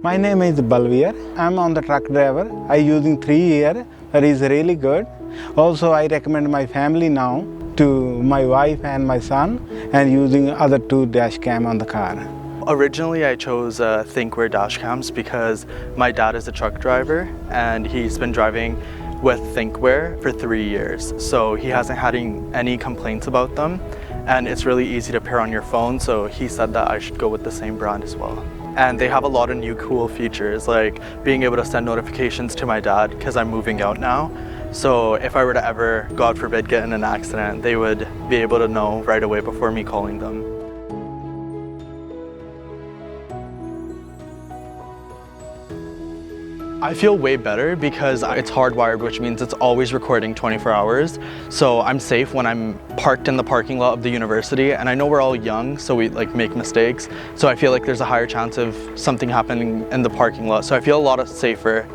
My name is Balveer. I'm on the truck driver. I using 3 years. That is really good. Also, I recommend my family now to my wife and my son and using other 2 dash cam on the car. Originally, I chose Thinkware dash cams because my dad is a truck driver and he's been driving with Thinkware for 3 years. So he hasn't had any complaints about them, and it's really easy to pair on your phone. So he said that I should go with the same brand as well. And they have a lot of new cool features, like being able to send notifications to my dad because I'm moving out now. So if I were to ever, God forbid, get in an accident, they would be able to know right away before me calling them. I feel way better because it's hardwired, which means it's always recording 24 hours. So I'm safe when I'm parked in the parking lot of the university, and I know we're all young, so we make mistakes. So I feel like there's a higher chance of something happening in the parking lot. So I feel a lot safer